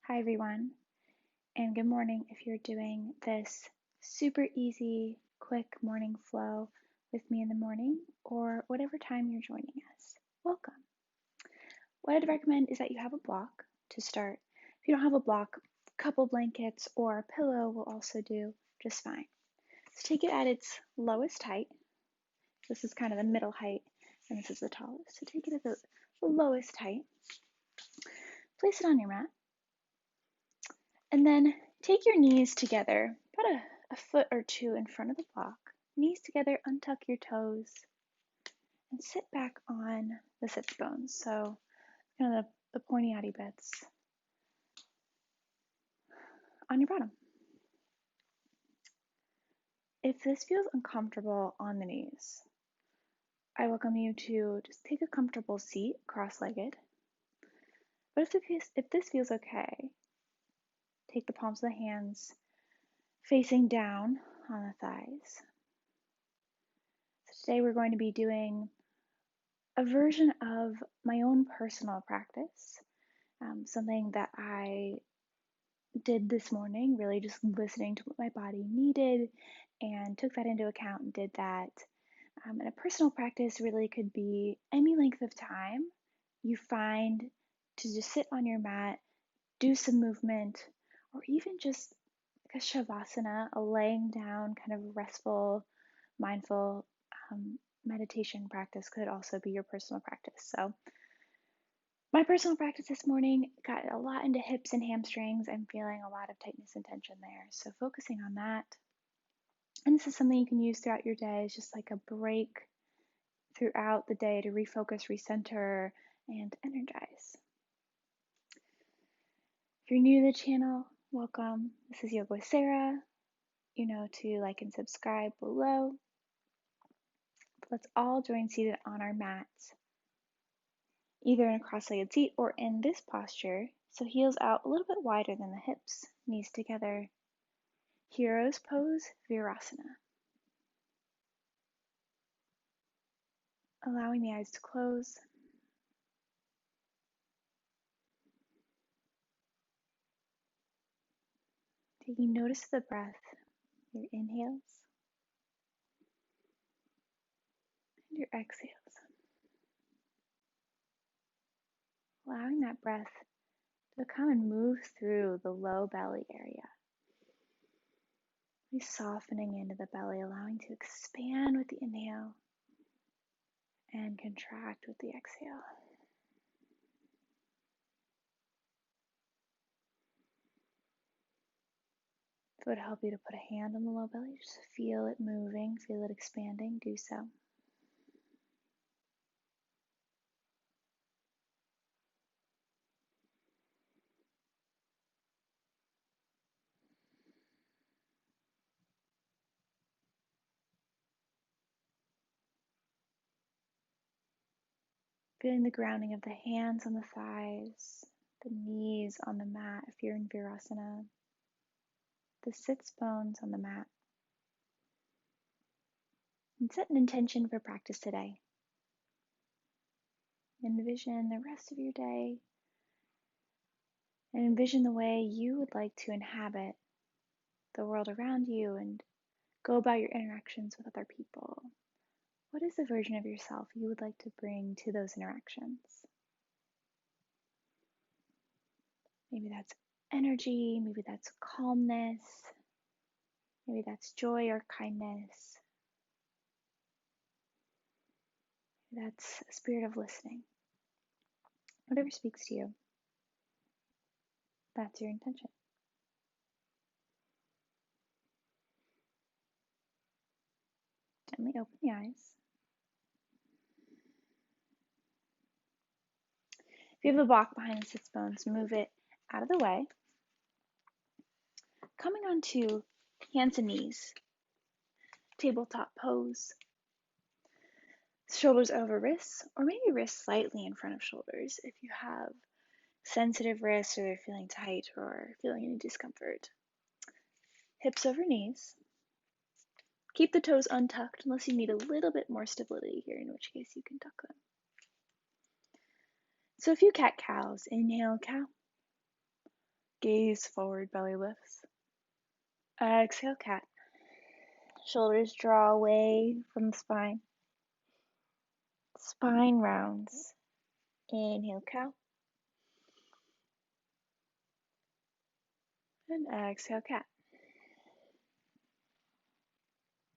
Hi, everyone, and good morning if you're doing this super easy, quick morning flow with me in the morning or whatever time you're joining us. Welcome. What I'd recommend is that you have a block to start. If you don't have a block, a couple blankets or a pillow will also do just fine. So take it at its lowest height. This is kind of the middle height, and this is the tallest. So take it at the lowest height. Place it on your mat. And then take your knees together, about a foot or two in front of the block. Knees together, untuck your toes, and sit back on the sits bones. So kind of the pointy bits on your bottom. If this feels uncomfortable on the knees, I welcome you to just take a comfortable seat, cross-legged. But if this feels okay, take the palms of the hands facing down on the thighs. So today we're going to be doing a version of my own personal practice, something that I did this morning, really just listening to what my body needed and took that into account and did that. And a personal practice really could be any length of time you find to just sit on your mat, do some movement, or even just like a shavasana, a laying down kind of restful, mindful meditation practice could also be your personal practice. So my personal practice this morning got a lot into hips and hamstrings. I'm feeling a lot of tightness and tension there. So focusing on that. And this is something you can use throughout your day. It's just like a break throughout the day to refocus, recenter, and energize. If you're new to the channel, welcome. This is Yoga with Sarah. You know to like and subscribe below. Let's all join seated on our mats, either in a cross-legged seat or in this posture, so heels out a little bit wider than the hips, knees together. Hero's pose, Virasana. Allowing the eyes to close. Taking notice of the breath, your inhales and your exhales. Allowing that breath to come and move through the low belly area. Really softening into the belly, allowing to expand with the inhale and contract with the exhale. If it would help you to put a hand on the low belly, just feel it moving, feel it expanding, do so. Feeling the grounding of the hands on the thighs, the knees on the mat if you're in Virasana, the sits bones on the mat. And set an intention for practice today. Envision the rest of your day and envision the way you would like to inhabit the world around you and go about your interactions with other people. What is the version of yourself you would like to bring to those interactions? Maybe that's energy, maybe that's calmness, maybe that's joy or kindness. Maybe that's a spirit of listening. Whatever speaks to you, that's your intention. Gently open the eyes. If you have a block behind the sits bones, move it out of the way. Coming onto hands and knees, tabletop pose. Shoulders over wrists, or maybe wrists slightly in front of shoulders if you have sensitive wrists or they're feeling tight or feeling any discomfort. Hips over knees. Keep the toes untucked unless you need a little bit more stability here, in which case you can tuck them. So a few cat-cows. Inhale, cow. Gaze forward, belly lifts. Exhale, cat. Shoulders draw away from the spine. Spine rounds. Inhale, cow. And exhale, cat.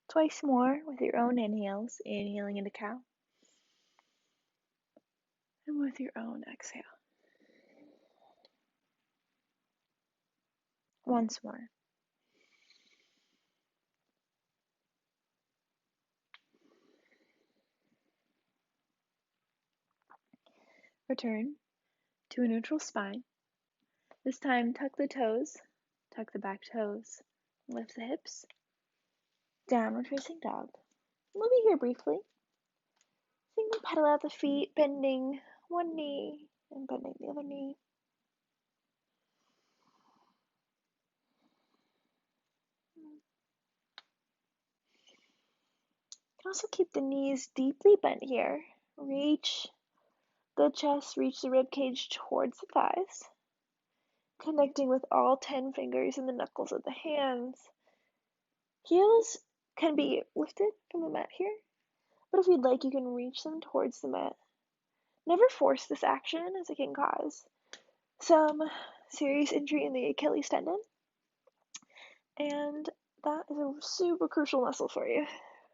Twice more with your own inhales, inhaling into cow. And with your own exhale. Once more. Return to a neutral spine. This time, tuck the toes, tuck the back toes, lift the hips, downward facing dog. Moving here briefly. So you can pedal out the feet, bending one knee and bending the other knee. You can also keep the knees deeply bent here. Reach the chest, reach the rib cage towards the thighs. Connecting with all 10 fingers and the knuckles of the hands. Heels can be lifted from the mat here, but if you'd like, you can reach them towards the mat. Never force this action as it can cause some serious injury in the Achilles tendon, and that is a super crucial muscle for you,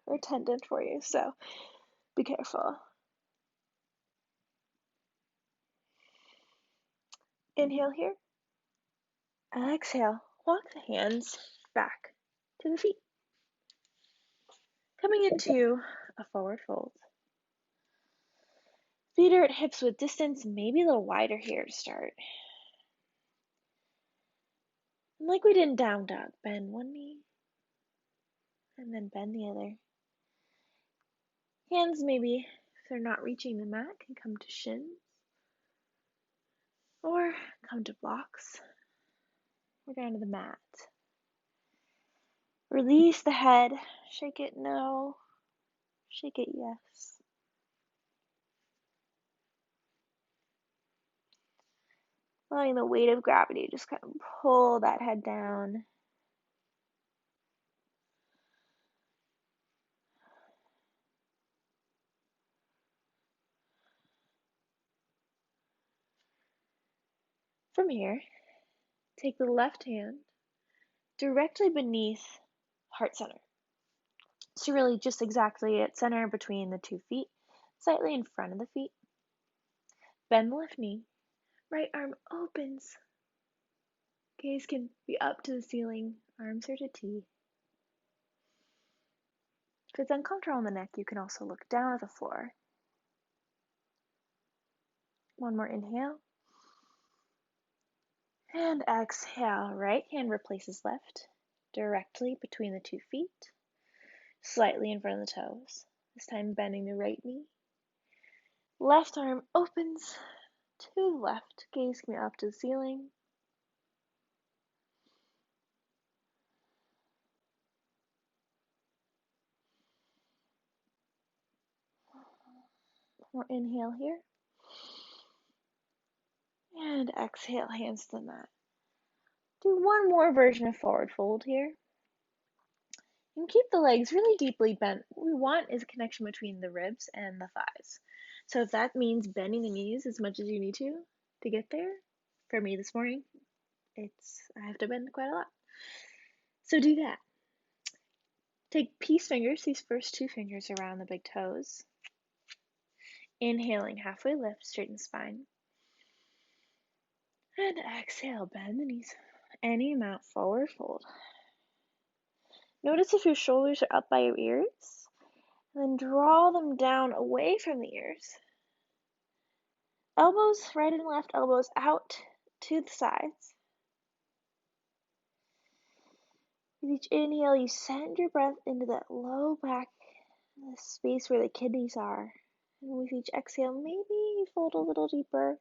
or tendon for you, so be careful. Inhale here. Exhale. Walk the hands back to the feet. Coming into a forward fold. Feet are at hips width distance, maybe a little wider here to start. And like we did in down dog, bend one knee and then bend the other. Hands maybe, if they're not reaching the mat, can come to shins or come to blocks or down to the mat. Release the head. Shake it no. Shake it yes. Allowing the weight of gravity just kind of pull that head down. From here, take the left hand directly beneath heart center. So really just exactly at center between the 2 feet, slightly in front of the feet. Bend the left knee. Right arm opens. Gaze can be up to the ceiling. Arms are to T. If it's uncomfortable on the neck, you can also look down at the floor. One more inhale. And exhale. Right hand replaces left, directly between the 2 feet, slightly in front of the toes. This time bending the right knee. Left arm opens to the left. Gaze can be up to the ceiling. More inhale here. And exhale, hands to the mat. Do one more version of forward fold here. And keep the legs really deeply bent. What we want is a connection between the ribs and the thighs. So if that means bending the knees as much as you need to get there, for me this morning, I have to bend quite a lot. So do that. Take peace fingers, these first 2 fingers around the big toes. Inhaling, halfway lift, straighten the spine. And exhale, bend the knees. Any amount, forward fold. Notice if your shoulders are up by your ears, and then draw them down away from the ears. Elbows, right and left elbows out to the sides. With each inhale, you send your breath into that low back, the space where the kidneys are. And with each exhale, maybe you fold a little deeper.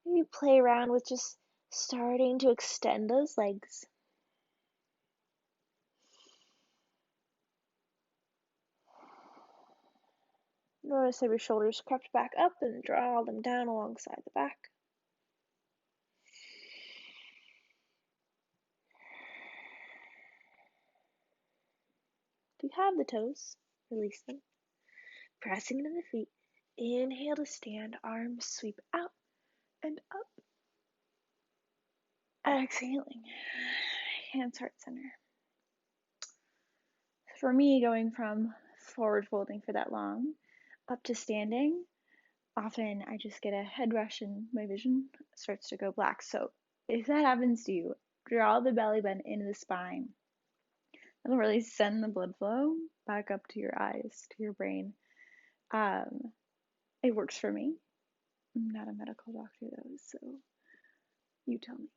Maybe play around with just starting to extend those legs. Notice how your shoulders crept back up and draw them down alongside the back. you have the toes, release them. Pressing into the feet. Inhale to stand, arms sweep out and up. Exhaling, hands heart center. For me, going from forward folding for that long up to standing, often I just get a head rush and my vision starts to go black. So if that happens to you, draw the belly button into the spine. That'll really send the blood flow back up to your eyes, to your brain. It works for me. I'm not a medical doctor though, so you tell me.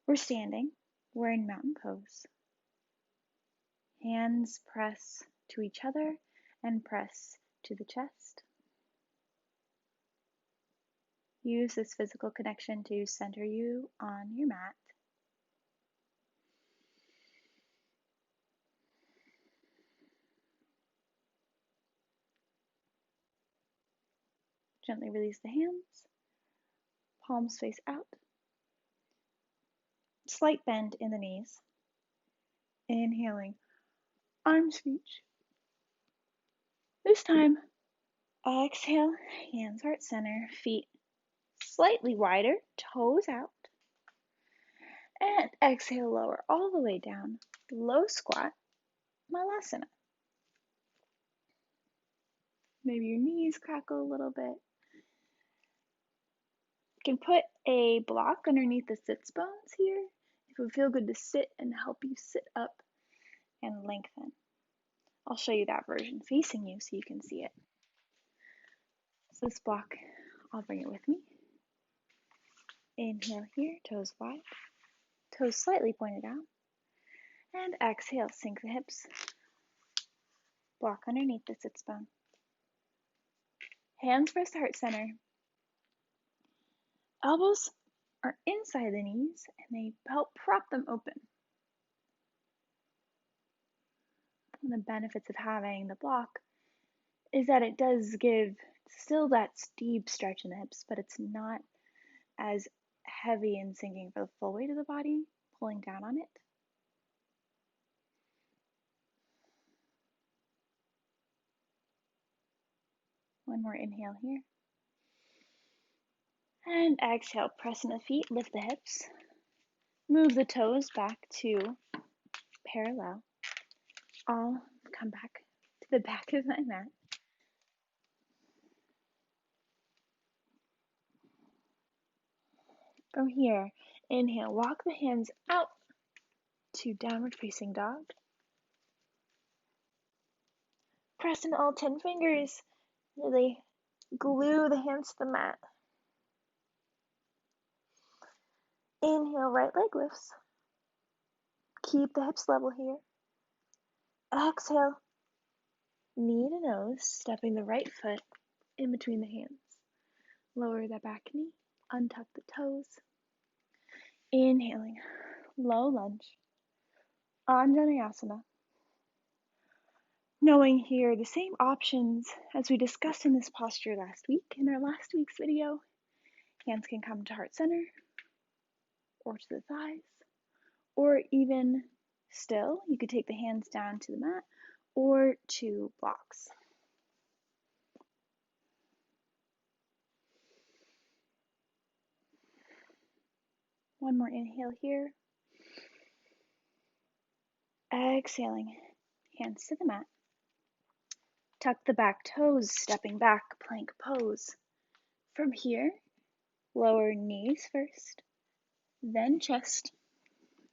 We're standing. We're in mountain pose. Hands press to each other and press to the chest. Use this physical connection to center you on your mat. Gently release the hands. Palms face out. Slight bend in the knees. Inhaling, arms reach. This time, exhale, hands heart center, feet slightly wider, toes out. And exhale, lower all the way down, low squat, Malasana. Maybe your knees crackle a little bit. You can put a block underneath the sits bones here. It would feel good to sit and help you sit up and lengthen. I'll show you that version facing you so you can see it. So this block, I'll bring it with me. Inhale here, toes wide, toes slightly pointed out. And exhale, sink the hips. Block underneath the sits bone. Hands press heart center. Elbows are inside the knees and they help prop them open. One of the benefits of having the block is that it does give still that steep stretch in the hips, but it's not as heavy and sinking for the full weight of the body, pulling down on it. One more inhale here. And exhale, press in the feet, lift the hips. Move the toes back to parallel. I'll come back to the back of my mat. From here, inhale, walk the hands out to downward facing dog. Press in all 10 fingers. Really glue the hands to the mat. Inhale, right leg lifts. Keep the hips level here. Exhale, knee to nose, stepping the right foot in between the hands. Lower the back knee, untuck the toes. Inhaling, low lunge, Anjaneyasana. Knowing here the same options as we discussed in this posture last week in our last week's video. Hands can come to heart center or to the thighs, or even still, you could take the hands down to the mat or to blocks. One more inhale here. Exhaling, hands to the mat. Tuck the back toes, stepping back, plank pose. From here, lower knees first, then chest,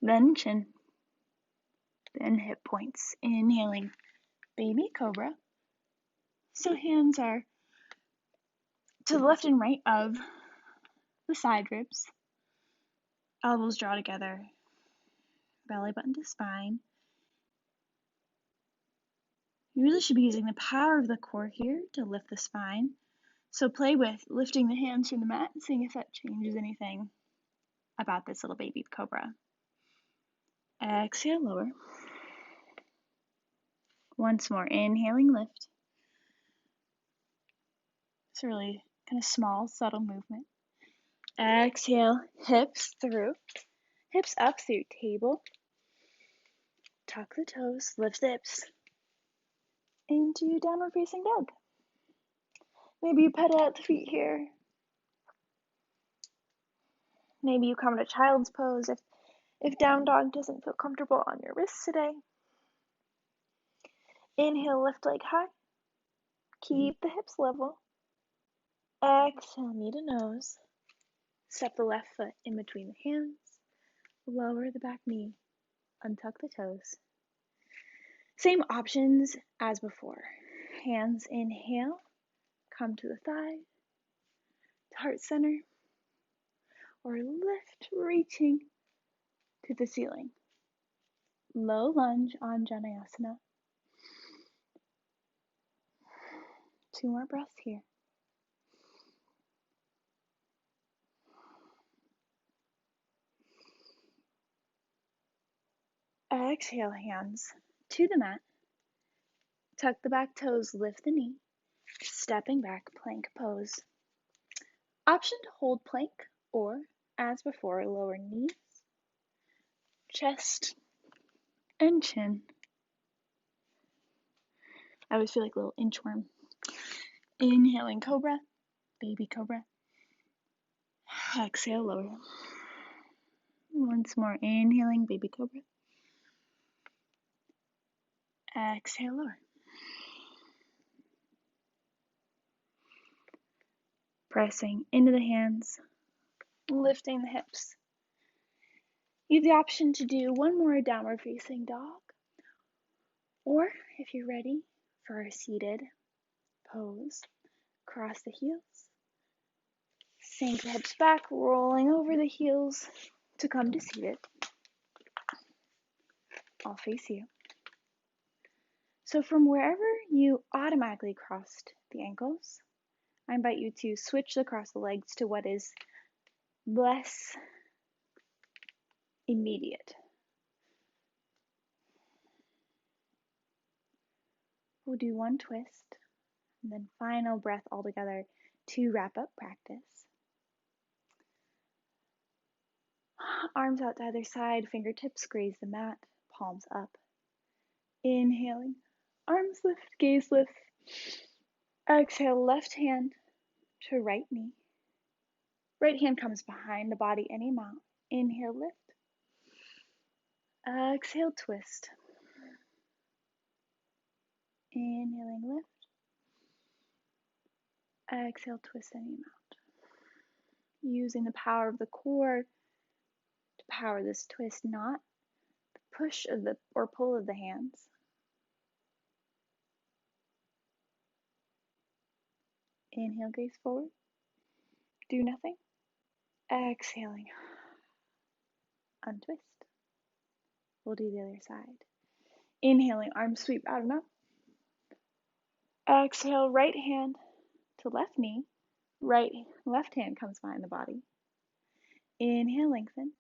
then chin, then hip points. Inhaling, baby cobra. So hands are to the left and right of the side ribs. Elbows draw together, belly button to spine. You really should be using the power of the core here to lift the spine. So play with lifting the hands from the mat and seeing if that changes anything about this little baby cobra. Exhale, lower. Once more, inhaling, lift. It's a really kind of small, subtle movement. Exhale, hips through. Hips up through table. Tuck the toes, lift the hips into downward facing dog. Maybe you pedal out the feet here. Maybe you come to child's pose if down dog doesn't feel comfortable on your wrists today. Inhale, lift leg high. Keep the hips level. Exhale, knee to nose. Step the left foot in between the hands. Lower the back knee. Untuck the toes. Same options as before. Hands inhale. Come to the thigh, to heart center, or lift, reaching to the ceiling. Low lunge on Janayasana. 2 more breaths here. Exhale, hands to the mat. Tuck the back toes, lift the knee. Stepping back, plank pose. Option to hold plank, or as before, lower knees, chest, and chin. I always feel like a little inchworm. Inhaling cobra, baby cobra. Exhale, lower. Once more, inhaling baby cobra. Exhale, lower. Pressing into the hands, lifting the hips. You have the option to do one more downward facing dog, or if you're ready for a seated pose, cross the heels, sink the hips back, rolling over the heels to come to seated. I'll face you. So from wherever you automatically crossed the ankles, I invite you to switch across the legs to what is less immediate. We'll do one twist, and then final breath all together to wrap up practice. Arms out to either side, fingertips graze the mat, palms up. Inhaling, arms lift, gaze lift. Exhale, left hand to right knee. Right hand comes behind the body any amount. Inhale, lift. Exhale, twist. Inhaling, lift. Exhale, twist any amount. Using the power of the core to power this twist, not the push of the or pull of the hands. Inhale, gaze forward. Do nothing. Exhaling. Untwist. We'll do the other side. Inhaling, arms sweep out of mouth. Exhale, right hand to left knee. Left hand comes behind the body. Inhale, lengthen.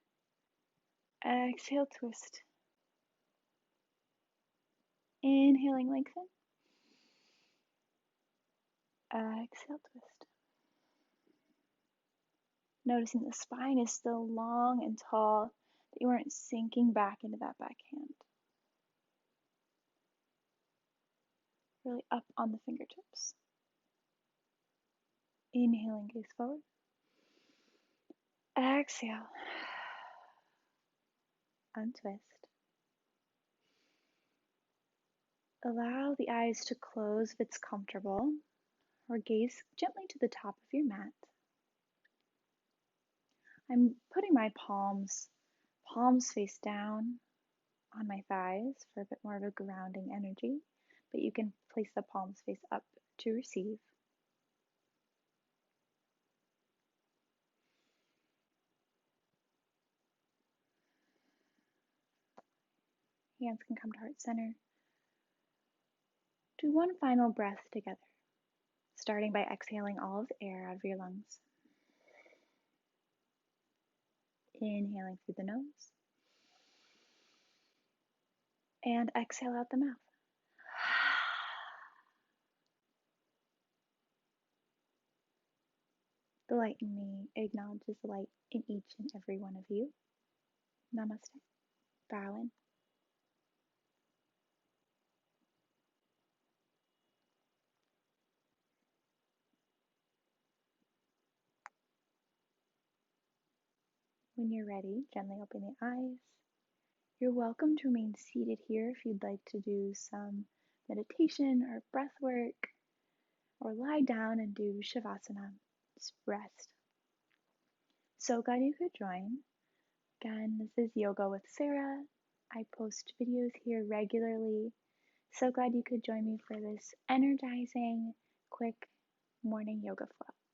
Exhale, twist. Inhaling, lengthen. Exhale, twist. Noticing the spine is still long and tall, that you aren't sinking back into that back hand. Really up on the fingertips. Inhaling, gaze forward. Exhale. Untwist. Allow the eyes to close if it's comfortable, or gaze gently to the top of your mat. I'm putting my palms face down on my thighs for a bit more of a grounding energy, but you can place the palms face up to receive. Hands can come to heart center. Do one final breath together, starting by exhaling all of the air out of your lungs. Inhaling through the nose. And exhale out the mouth. The light in me acknowledges the light in each and every one of you. Namaste. Bow in. When you're ready, gently open the eyes. You're welcome to remain seated here if you'd like to do some meditation or breath work, or lie down and do Shavasana. Just rest. So glad you could join. Again, this is Yoga with Sarah. I post videos here regularly. So glad you could join me for this energizing, quick morning yoga flow.